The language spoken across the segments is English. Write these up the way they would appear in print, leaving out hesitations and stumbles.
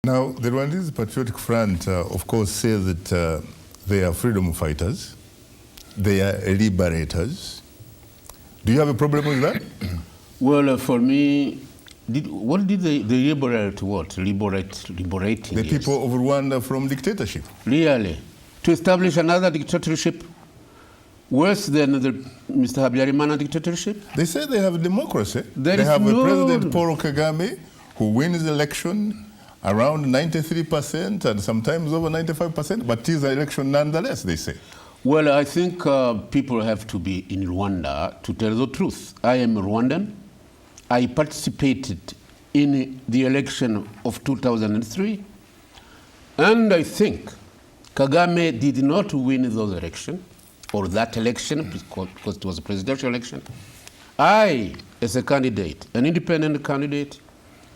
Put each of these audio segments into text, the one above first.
Now, the Rwandese Patriotic Front, of course, says that they are freedom fighters, they are liberators. Do you have a problem with that? Well, for me, what did they liberate? What? Liberating? The people of Rwanda from dictatorship. Really? To establish another dictatorship worse than the Mr. Habyarimana dictatorship? They say they have a democracy. They have a President Paul Kagame who wins the election around 93% and sometimes over 95%, but it is an election nonetheless, they say. Well, I think people have to be in Rwanda to tell the truth. I am Rwandan. I participated in the election of 2003, and I think Kagame did not win those elections, or that election, because it was a presidential election. I, as a candidate, an independent candidate,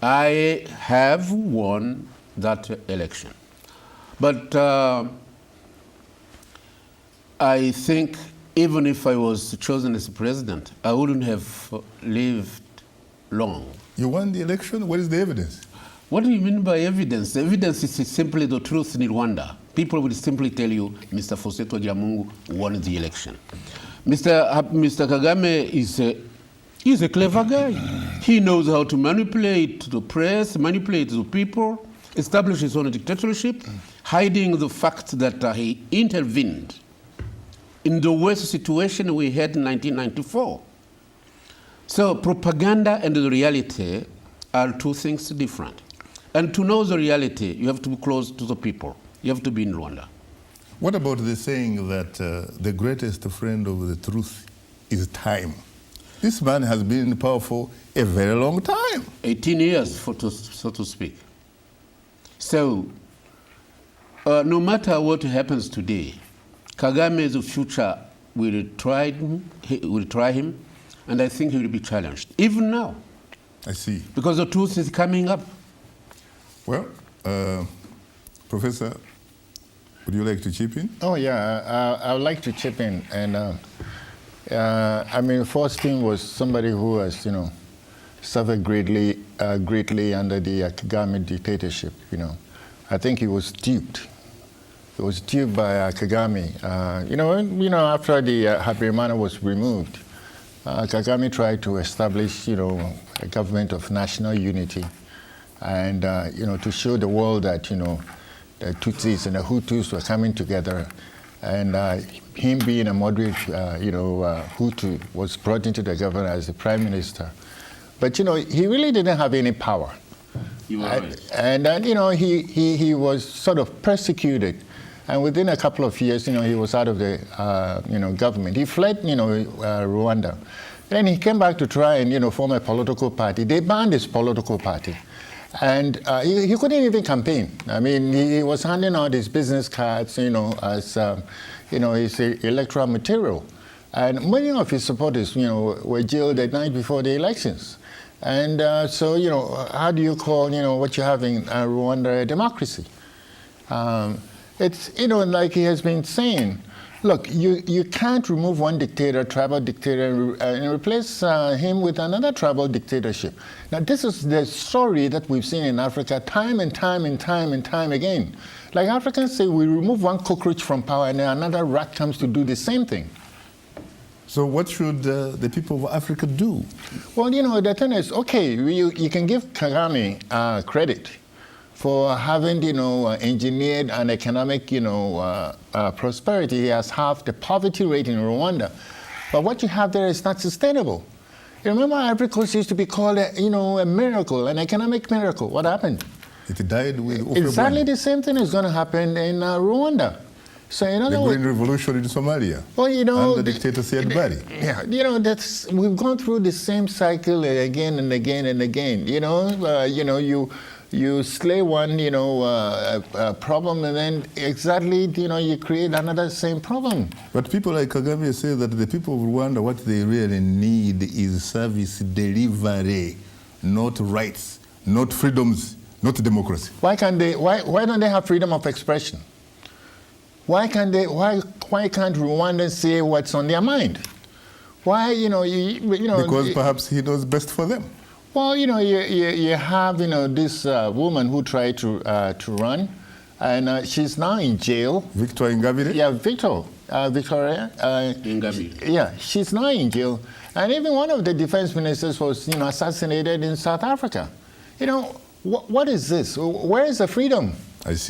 I have won that election. But I think even if I was chosen as president, I wouldn't have lived long. You won the election? What is the evidence? What do you mean by evidence? The evidence is simply the truth in Rwanda. People will simply tell you Mr. Foustin Twagiramungu won the election. Mr. Kagame is a clever guy. He knows how to manipulate the press, manipulate the people, establish his own dictatorship, hiding the fact that he intervened in the worst situation we had in 1994. So propaganda and the reality are two things different. And to know the reality, you have to be close to the people. You have to be in Rwanda. What about the saying that the greatest friend of the truth is time? This man has been in power for a very long time. 18 years, so to speak. So, no matter what happens today, Kagame's future will try him, and I think he will be challenged, even now. I see. Because the truth is coming up. Well, Professor, would you like to chip in? Oh, yeah, I would like to chip in. And I mean, Foustin was somebody who has, suffered greatly under the Kagame dictatorship, I think he was duped. He was duped by Kagame. After the Habyarimana was removed, Kagame tried to establish, a government of national unity, and to show the world that the Tutsis and the Hutus were coming together, and him being a moderate, Hutu was brought into the government as the prime minister, but he really didn't have any power. You are right. And he was sort of persecuted. And within a couple of years, he was out of the, government. He fled, Rwanda. Then he came back to try and, form a political party. They banned his political party. And he couldn't even campaign. I mean, he was handing out his business cards, as, his electoral material. And many of his supporters, were jailed the night before the elections. And so, how do you call, what you have in Rwanda a democracy? It's, like he has been saying, look, you can't remove one dictator, tribal dictator, and replace him with another tribal dictatorship. Now, this is the story that we've seen in Africa time and time and time and time again. Like Africans say, we remove one cockroach from power and then another rat comes to do the same thing. So what should the people of Africa do? Well, the thing is, okay, you can give Kagame credit for having, engineered an economic, prosperity. He has halved the poverty rate in Rwanda. But what you have there is not sustainable. You remember Ivory Coast used to be called, a miracle, an economic miracle. What happened? It died with exactly the same thing is going to happen in Rwanda. So in other words, the Green Revolution in Somalia. Well, and the dictator Siad Barre. Yeah, we've gone through the same cycle again and again and again. You slay one, problem, and then exactly, you create another same problem. But people like Kagame say that the people of Rwanda, what they really need is service delivery, not rights, not freedoms, not democracy. Why don't they have freedom of expression? Why can't Rwandans say what's on their mind? Why, Because perhaps he knows best for them. Well, you know, you have, you know, this woman who tried to run, and she's now in jail. Victor Ingabire? Yeah, Victoria. Ingabire. Yeah, she's now in jail. And even one of the defense ministers was, you know, assassinated in South Africa. You know, what is this? Where is the freedom? I see.